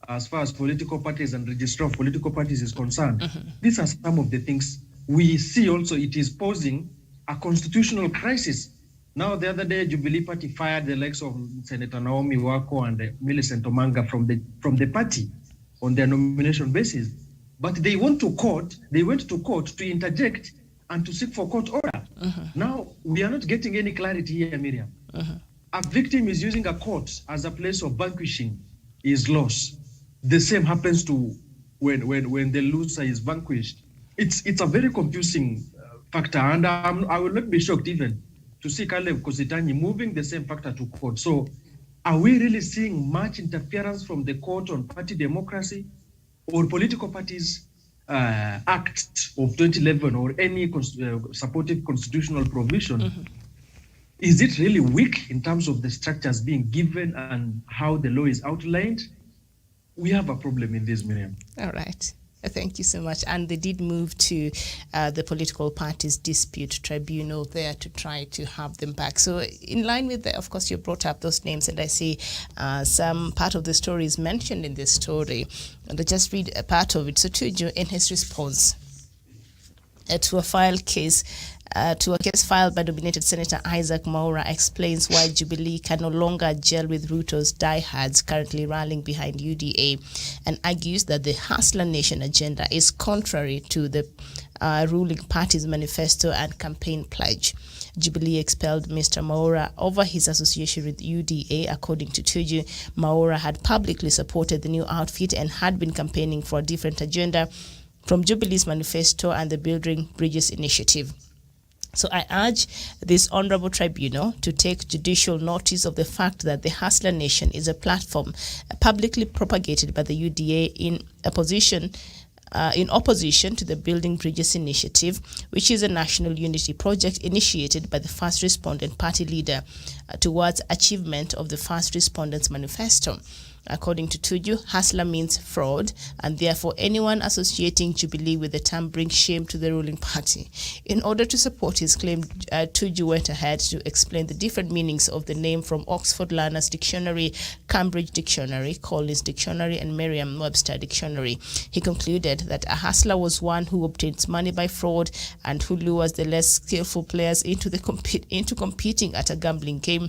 as far as political parties and registrar of political parties is concerned. These are some of the things we see also it is posing a constitutional crisis. Now, the other day, Jubilee Party fired the likes of Senator Naomi Wako and Millicent Omanga from the party on their nomination basis. But they went to court to interject and to seek for court order. Now, we are not getting any clarity here, Miriam. A victim is using a court as a place of vanquishing his loss. The same happens to when the loser is vanquished. It's a very confusing factor, and I will not be shocked even to see Caleb Kositanyi moving the same factor to court. So are we really seeing much interference from the court on party democracy or political parties' Act of 2011 or any supportive constitutional provision? Is it really weak in terms of the structures being given and how the law is outlined? We have a problem in this, Miriam. All right. Thank you so much. And they did move to the Political Parties Dispute Tribunal there to try to have them back. So in line with that, of course, you brought up those names, and I see some part of the story is mentioned in this story. And I just read a part of it. So Tuju, in his response to a case filed by nominated Senator Isaac Mwaura, explains why Jubilee can no longer gel with Ruto's diehards currently rallying behind UDA, and argues that the Hustler Nation agenda is contrary to the ruling party's manifesto and campaign pledge. Jubilee expelled Mr. Mwaura over his association with UDA. According to Tuju, Mwaura had publicly supported the new outfit and had been campaigning for a different agenda from Jubilee's manifesto and the Building Bridges initiative. So I urge this honorable tribunal to take judicial notice of the fact that the Hustler Nation is a platform publicly propagated by the UDA in opposition to the Building Bridges initiative, which is a national unity project initiated by the First Respondent Party leader towards achievement of the First Respondents Manifesto. According to Tuju, hustler means fraud, and therefore anyone associating Jubilee with the term brings shame to the ruling party. In order to support his claim, Tuju went ahead to explain the different meanings of the name from Oxford Learner's Dictionary, Cambridge Dictionary, Collins Dictionary, and Merriam-Webster Dictionary. He concluded that a hustler was one who obtains money by fraud and who lures the less skillful players into competing at a gambling game.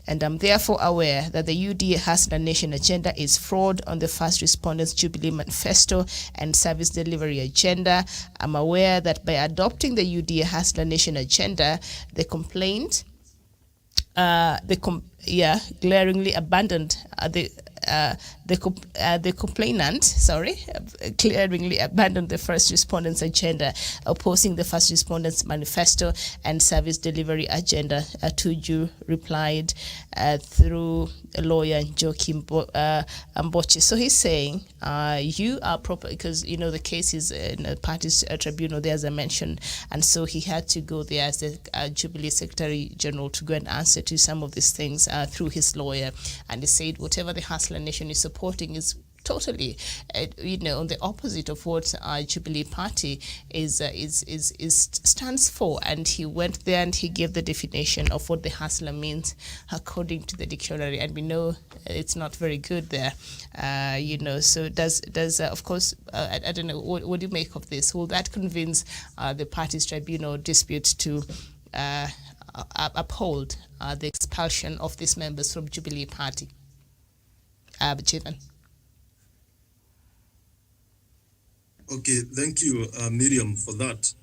And I'm therefore aware that the UDA Hustler Nation agenda is fraud on the First Respondents Jubilee Manifesto and Service Delivery agenda. I'm aware that by adopting the UDA Hustler Nation agenda, the glaringly abandoned the complainant, glaringly abandoned the First Respondents agenda, opposing the First Respondents Manifesto and Service Delivery agenda. Tuju replied through a lawyer, Joaquim Mboche. So he's saying you are proper, because the case is in the party's tribunal there, as I mentioned, and so he had to go there as the Jubilee Secretary General to go and answer to some of these things through his lawyer, and he said whatever the Hustler Nation is supporting is totally, on the opposite of what Jubilee Party stands for. And he went there and he gave the definition of what the hustler means according to the dictionary, and we know it's not very good there. So does of course, I don't know, what do you make of this? Will that convince the party's tribunal dispute to uphold the expulsion of these members from Jubilee Party? Jeevan. Okay, thank you, Miriam, for that.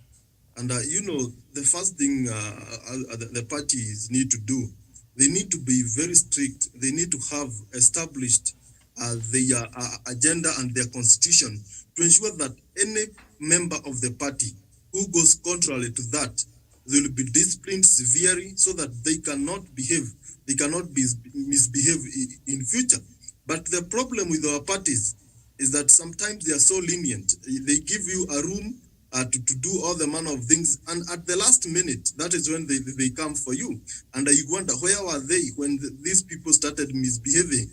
And the first thing the parties need to do, they need to be very strict. They need to have established their agenda and their constitution to ensure that any member of the party who goes contrary to that, they will be disciplined severely so that they cannot misbehave in future. But the problem with our parties is that sometimes they are so lenient. They give you a room to do all the manner of things, and at the last minute, that is when they come for you. And you wonder, where were they when these people started misbehaving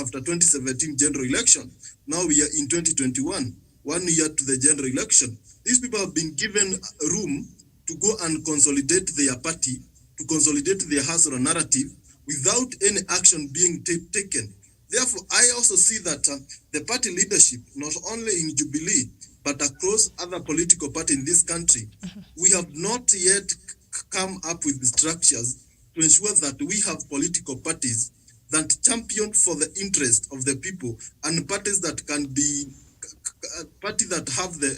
after 2017 general election? Now we are in 2021, 1 year to the general election. These people have been given room to go and consolidate their party, to consolidate their hustle narrative without any action being taken. Therefore, I also see that the party leadership, not only in Jubilee, but across other political parties in this country, we have not yet come up with the structures to ensure that we have political parties that champion for the interest of the people, and parties that can be, party that have the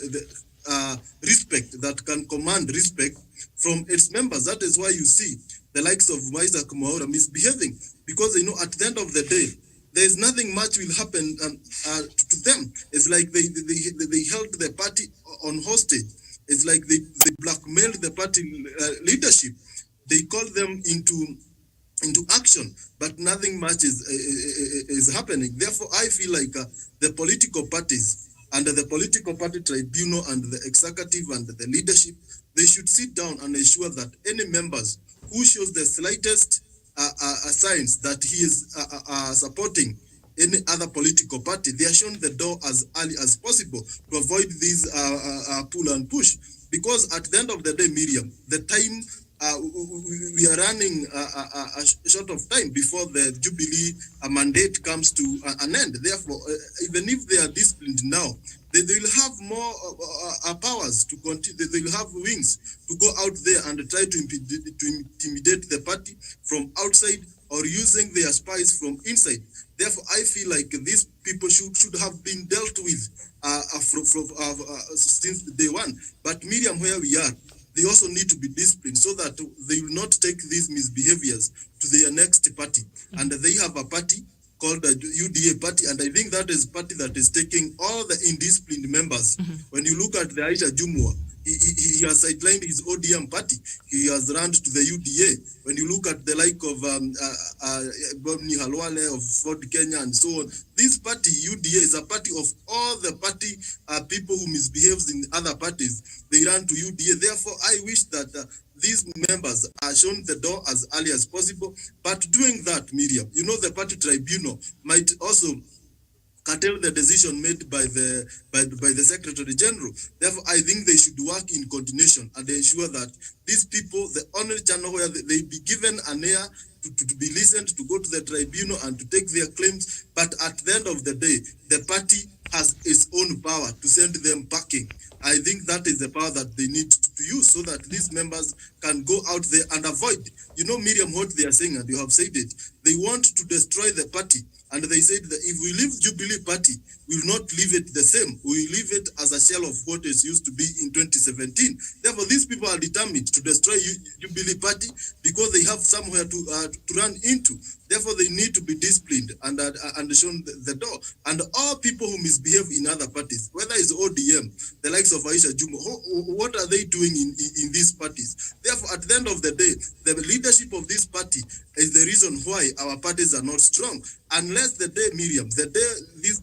respect, that can command respect from its members. That is why you see the likes of Isaac Mwaura misbehaving, because they know at the end of the day, there's nothing much will happen to them. It's like they held the party on hostage. It's like they blackmailed the party leadership. They called them into action, but nothing much is happening. Therefore, I feel like the political parties under the political party tribunal and the executive and the leadership, they should sit down and ensure that any members who shows the slightest signs that he is supporting any other political party, they are shown the door as early as possible to avoid these pull and push. Because at the end of the day, Miriam, the time we are running short of time before the Jubilee mandate comes to an end. Therefore, even if they are disciplined now, they will have more powers to continue. They will have wings to go out there and try to intimidate the party from outside or using their spies from inside. Therefore, I feel like these people should have been dealt with since day one. But Miriam, where we are, they also need to be disciplined so that they will not take these misbehaviors to their next party. And they have a party called the UDA party, and I think that is party that is taking all the indisciplined members. When you look at the Aisha Jumwa, he has sidelined his ODM party. He has run to the UDA. When you look at the like of Bobni Halwale of Ford Kenya and so on, this party, UDA, is a party of all the party people who misbehaves in other parties. They run to UDA. Therefore, I wish that these members are shown the door as early as possible. But doing that, Miriam, you know, the party tribunal might also curtail the decision made by the Secretary General. Therefore, I think they should work in coordination and ensure that these people, the only channel where they be given an ear to be listened, to go to the tribunal and to take their claims. But at the end of the day, the party has its own power to send them packing. I think that is the power that they need to use so that these members can go out there and avoid. You know, Miriam, what they are saying, and you have said it, they want to destroy the party. And they said that if we leave Jubilee Party, we will not leave it the same. We will leave it as a shell of what it used to be in 2017. Therefore, these people are determined to destroy Jubilee Party because they have somewhere to run into. Therefore, they need to be disciplined and shown the door. And all people who misbehave in other parties, whether it's ODM, the likes of Aisha Jumwa, what are they doing in these parties? Therefore, at the end of the day, the leadership of this party is the reason why our parties are not strong. Unless the day, Miriam, the day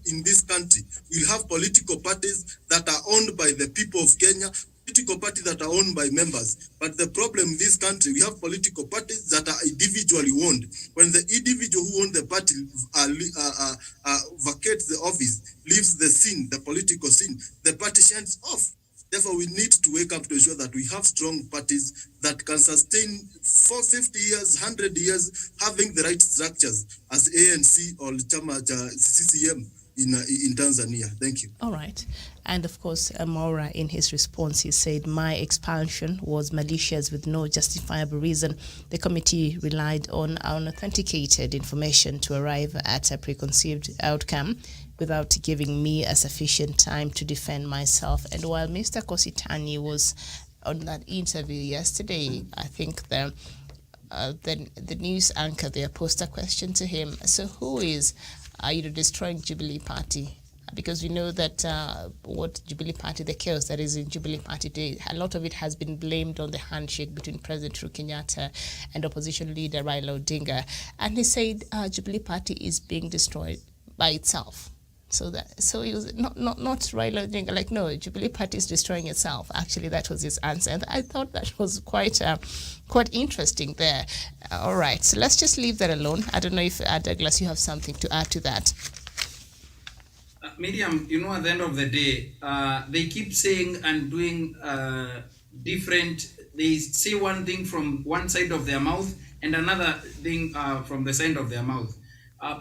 in this country, we'll have political parties that are owned by the people of Kenya, political parties that are owned by members. But the problem in this country, we have political parties that are individually owned. When the individual who owns the party vacates the office, leaves the scene, the political scene, the party shines off. Therefore, we need to wake up to ensure that we have strong parties that can sustain for 50 years, 100 years, having the right structures as ANC or Chama CCM in Tanzania. Thank you. All right. And of course, Mwaura, in his response, he said, my expansion was malicious with no justifiable reason. The committee relied on unauthenticated information to arrive at a preconceived outcome. without giving me a sufficient time to defend myself. And while Mr. Kositany was on that interview yesterday, I think the news anchor there posed a question to him. So who is destroying Jubilee Party? Because we know that what Jubilee Party, the chaos that is in Jubilee Party today, a lot of it has been blamed on the handshake between President Uhuru Kenyatta and opposition leader Raila Odinga. And he said Jubilee Party is being destroyed by itself. So he was not Raila Odinga, like, no, Jubilee Party is destroying itself. Actually, that was his answer. And I thought that was quite interesting there. All right, so let's just leave that alone. I don't know if, Douglas, you have something to add to that. Miriam, at the end of the day, they keep saying and doing different, they say one thing from one side of their mouth and another thing from the side of their mouth.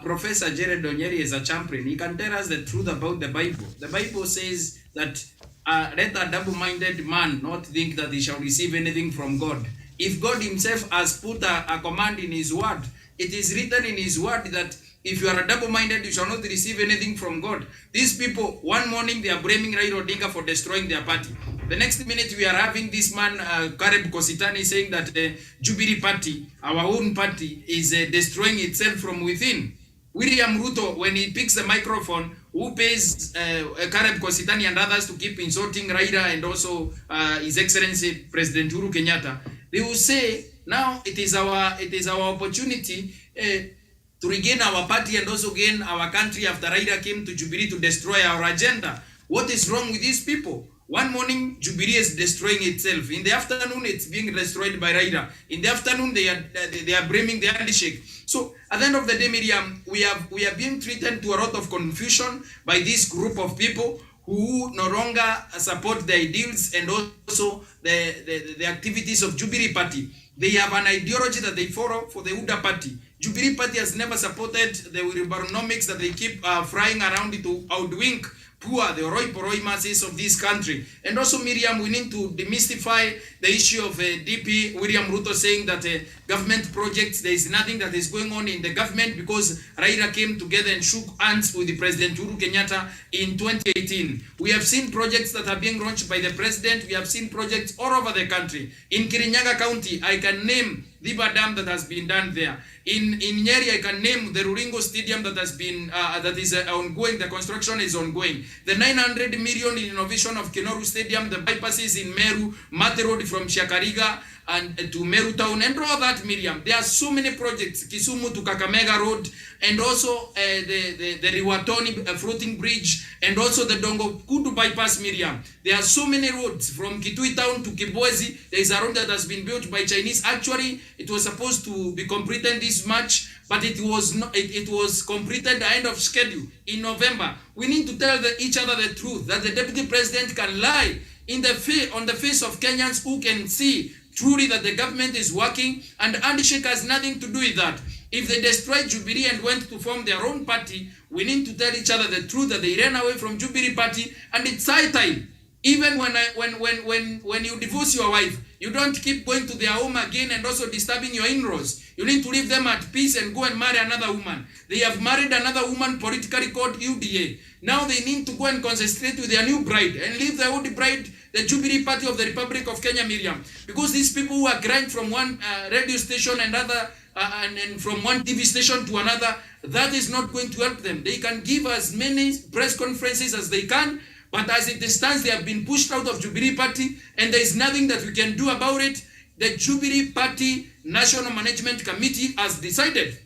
Professor Jared Onyeri is a champion. He can tell us the truth about the Bible. The Bible says that let a double-minded man not think that he shall receive anything from God. If God himself has put a command in his word, it is written in his word that if you are a double-minded, you shall not receive anything from God. These people, one morning they are blaming Raila Odinga for destroying their party. The next minute we are having this man, Caleb Kositany, saying that the Jubilee Party, our own party, is destroying itself from within. William Ruto, when he picks the microphone, who pays Caleb Kositany and others to keep insulting Raila and also His Excellency President Uhuru Kenyatta, they will say, now it is our opportunity to regain our party and also gain our country after Raila came to Jubilee to destroy our agenda. What is wrong with these people? One morning, Jubilee is destroying itself. In the afternoon, it's being destroyed by Raila. In the afternoon, they are blaming the handshake. So at the end of the day, Miriam, we are being treated to a lot of confusion by this group of people who no longer support the ideals and also the activities of Jubilee Party. They have an ideology that they follow for the UDA Party. Jubilee Party has never supported the Wheelbarrow-nomics that they keep flying around to outwink poor, the Oroi masses of this country. And also, Miriam, we need to demystify the issue of DP William Ruto saying that government projects, there is nothing that is going on in the government because Raila came together and shook hands with the President Uhuru Kenyatta in 2018. We have seen projects that are being launched by the President. We have seen projects all over the country. In Kirinyaga County, I can name Dhiba Dam that has been done there. In Nyeri, I can name the Ruringo Stadium that has been that is ongoing. The construction is ongoing. The 900 million in innovation of Kinoru Stadium, the bypasses in Meru, Mate Road from Shakariga and to Meru Town, and all that, Miriam. There are so many projects, Kisumu to Kakamega Road, and also the Riwatoni floating bridge, and also the Dongo Kudu bypass, Miriam. There are so many roads from Kitui Town to Kibwezi. There is a road that has been built by Chinese. Actually, it was supposed to be completed this March, but it was not. It was completed the end of schedule in November. We need to tell each other the truth, that the Deputy President can lie on the face of Kenyans who can see truly that the government is working, and handshake has nothing to do with that. If they destroyed Jubilee and went to form their own party, we need to tell each other the truth that they ran away from Jubilee Party, and it's high time. Even when you divorce your wife, you don't keep going to their home again and also disturbing your in-laws. You need to leave them at peace and go and marry another woman. They have married another woman politically called UDA. Now they need to go and concentrate with their new bride and leave the old bride, the Jubilee Party of the Republic of Kenya, Miriam. Because these people who are crying from one radio station and other and from one TV station to another, that is not going to help them. They can give as many press conferences as they can, but as it stands, they have been pushed out of Jubilee Party, and there is nothing that we can do about it. The Jubilee Party National Management Committee has decided,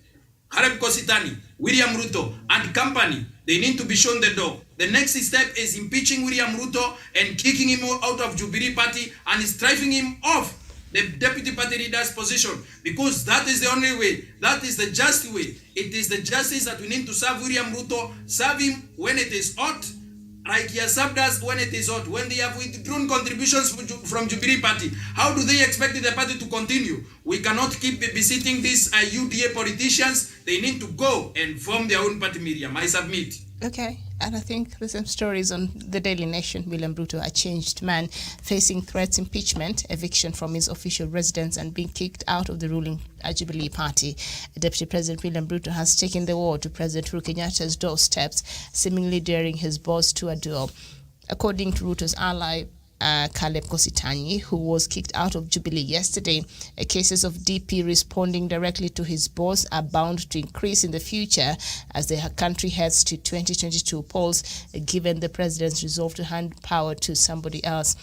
Caleb Kositany, William Ruto, and company, they need to be shown the door. The next step is impeaching William Ruto and kicking him out of Jubilee Party and striping him off the Deputy Party Leader's position, because that is the only way. That is the just way. It is the justice that we need to serve William Ruto. Serve him when it is hot, like he has served us when it is hot. When they have withdrawn contributions from Jubilee Party, how do they expect the party to continue? We cannot keep babysitting these UDA politicians. They need to go and form their own party, Miriam. I submit. Okay. And I think the same stories on the Daily Nation. William Ruto, a changed man, facing threats, impeachment, eviction from his official residence, and being kicked out of the ruling Jubilee Party. Deputy President William Ruto has taken the war to President Uhuru Kenyatta's doorsteps, seemingly daring his boss to a duel. According to Ruto's ally, Caleb Kositanyi, who was kicked out of Jubilee yesterday, cases of DP responding directly to his boss are bound to increase in the future as the country heads to 2022 polls, given the president's resolve to hand power to somebody else.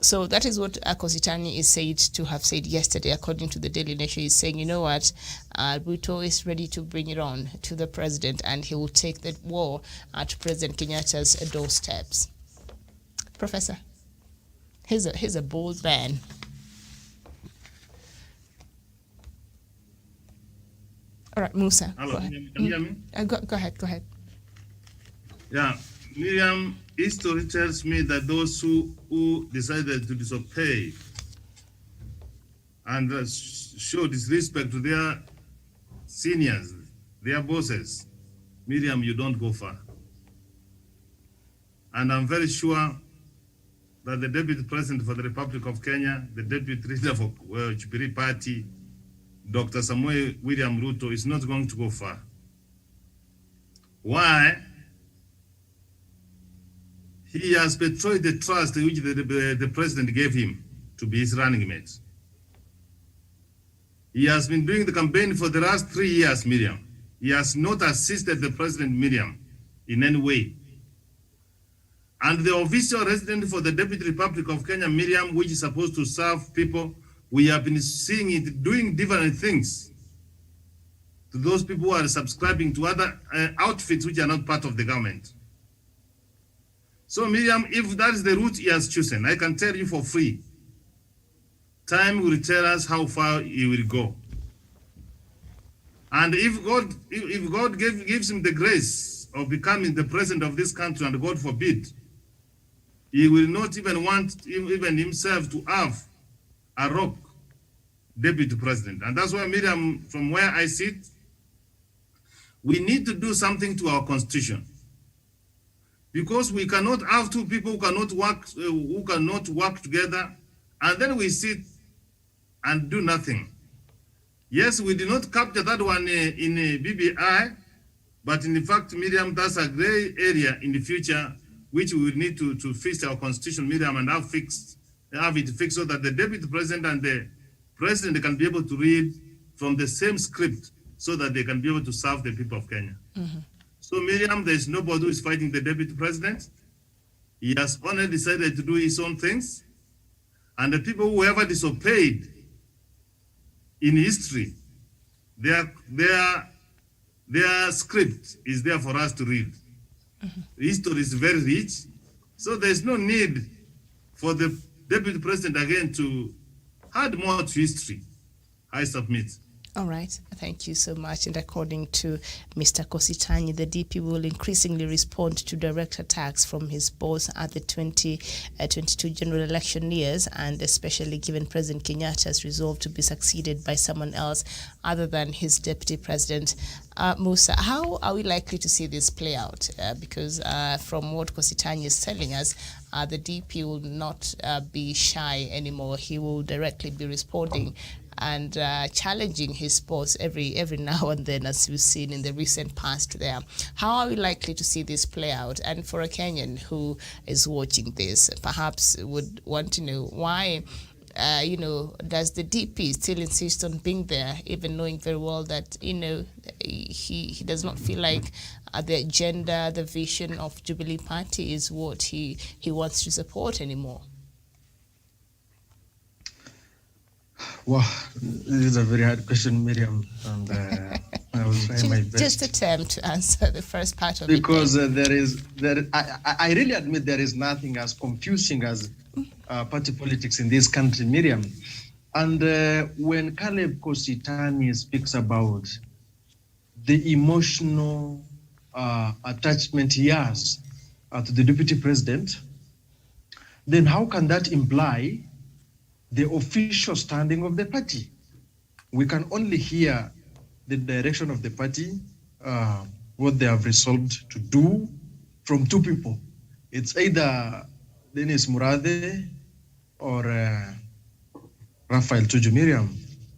So that is what Kositanyi is said to have said yesterday. According to the Daily Nation, he's saying, you know what, Ruto is ready to bring it on to the president, and he will take the war to President Kenyatta's doorsteps. Professor? He's a bold man. All right, Musa. Hello, can you hear me? Go ahead. Yeah, Miriam, history tells me that those who decided to disobey and show disrespect to their seniors, their bosses, Miriam, you don't go far. And I'm very sure that the Deputy President for the Republic of Kenya, the Deputy Leader for Jubilee Party, Dr. Samuel William Ruto, is not going to go far. Why? He has betrayed the trust which the President gave him to be his running mate. He has been doing the campaign for the last 3 years, Miriam. He has not assisted the President, Miriam, in any way. And the official resident for the Deputy Republic of Kenya, Miriam, which is supposed to serve people, we have been seeing it doing different things to those people who are subscribing to other outfits which are not part of the government. So Miriam, if that is the route he has chosen, I can tell you for free, time will tell us how far he will go. And if God gives him the grace of becoming the president of this country, and God forbid, he will not even want even himself to have a rock deputy president. And that's why, Miriam, from where I sit, we need to do something to our constitution. Because we cannot have two people who cannot work together, and then we sit and do nothing. Yes, we did not capture that one in BBI, but in fact, Miriam, that's a gray area in the future which we will need to fix our constitution, Miriam, and have it fixed so that the deputy president and the president can be able to read from the same script so that they can be able to serve the people of Kenya. Mm-hmm. So Miriam, there's nobody who is fighting the deputy president. He has only decided to do his own things. And the people who ever disobeyed in history, their script is there for us to read. Mm-hmm. History is very rich, so there's no need for the deputy president again to add more to history. I submit. All right, thank you so much. And according to Mr. Kositanyi, the DP will increasingly respond to direct attacks from his boss at the 2022 general election years, and especially given President Kenyatta's resolve to be succeeded by someone else other than his deputy president. Musa, how are we likely to see this play out? Because from what Kositanyi is telling us, the DP will not be shy anymore. He will directly be responding and challenging his boss every now and then, as we've seen in the recent past there. How are we likely to see this play out? And for a Kenyan who is watching this, perhaps would want to know why, does the DP still insist on being there, even knowing very well that, he does not feel like the agenda, the vision of Jubilee Party is what he wants to support anymore? Wow, this is a very hard question, Miriam, and I will try my best. Just attempt to answer the first part of because it. I really admit there is nothing as confusing as party politics in this country, Miriam. And when Caleb Kositanyi speaks about the emotional attachment he has to the deputy president, then how can that imply the official standing of the party? We can only hear the direction of the party, what they have resolved to do, from two people. It's either Dennis Murathe or Raphael Tuju Miriam.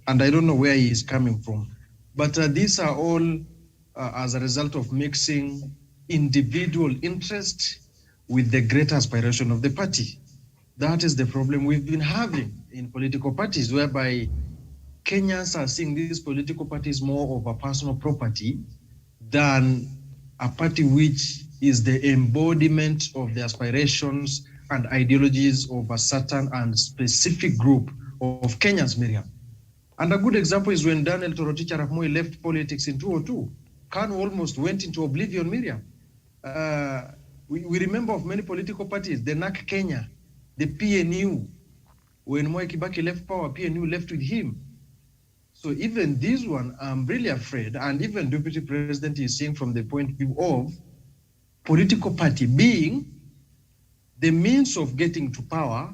And I don't know where he is coming from. But these are all as a result of mixing individual interest with the greater aspiration of the party. That is the problem we've been having in political parties, whereby Kenyans are seeing these political parties more of a personal property than a party which is the embodiment of the aspirations and ideologies of a certain and specific group of Kenyans, Miriam. And a good example is when Daniel Toroitich arap Moi left politics in 2002. KANU almost went into oblivion, Miriam. We remember of many political parties, the NAC Kenya, the PNU. When Mwai Kibaki left power, PNU left with him. So even this one, I'm really afraid, and even Deputy President is seeing from the point of view of political party being the means of getting to power,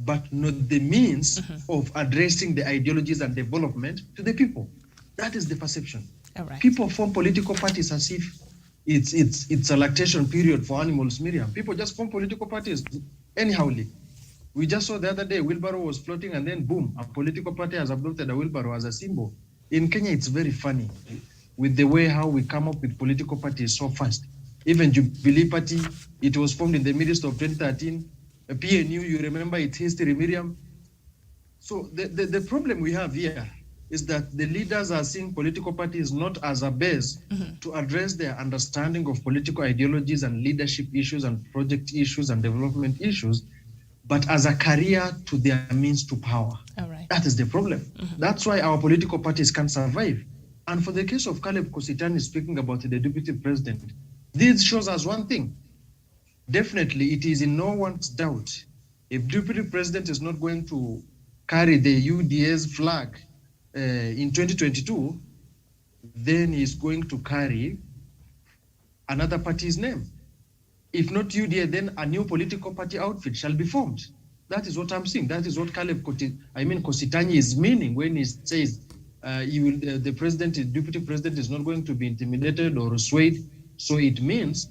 but not the means of addressing the ideologies and development to the people. That is the perception. All right. People form political parties as if it's a lactation period for animals, Miriam. People just form political parties anyhowly. We just saw the other day, wheelbarrow was floating and then boom, a political party has adopted a wheelbarrow as a symbol. In Kenya, it's very funny with the way how we come up with political parties so fast. Even Jubilee Party, it was formed in the midst of 2013. PNU, you remember its history, Miriam. So the problem we have here is that the leaders are seeing political parties not as a base to address their understanding of political ideologies and leadership issues and project issues and development issues, but as a career to their means to power. All right. That is the problem. That's why our political parties can't survive. And for the case of Caleb Kositany speaking about the deputy president, this shows us one thing. Definitely, it is in no one's doubt. If deputy president is not going to carry the UDA's flag in 2022, then he's going to carry another party's name. If not UDA, then a new political party outfit shall be formed. That is what I'm saying. That is what Kositany is meaning when he says the deputy president is not going to be intimidated or swayed. So it means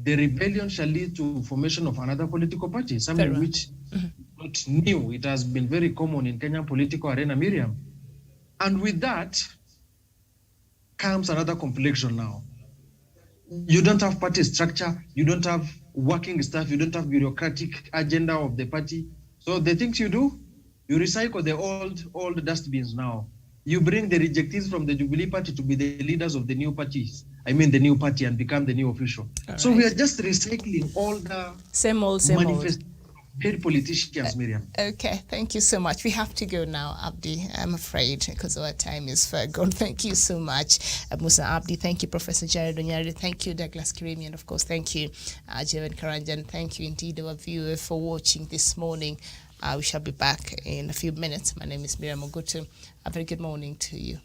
the rebellion shall lead to formation of another political party, something which is not new. It has been very common in Kenyan political arena, Miriam. And with that comes another complexion now. You don't have party structure, you don't have working staff, you don't have bureaucratic agenda of the party. So the things you do, you recycle the old dustbins now. You bring the rejectees from the Jubilee Party to be the leaders of the new parties. I mean the new party and become the new official. So we are just recycling all the same old. Paid politicians, Miriam. Okay, thank you so much. We have to go now, Abdi, I'm afraid, because our time is far gone. Thank you so much, Musa Abdi. Thank you, Professor Jared Onyari. Thank you, Douglas Kirimi. And of course, thank you, Jevan Karanjan. Thank you indeed, our viewer, for watching this morning. We shall be back in a few minutes. My name is Miriam Ogutu. A very good morning to you.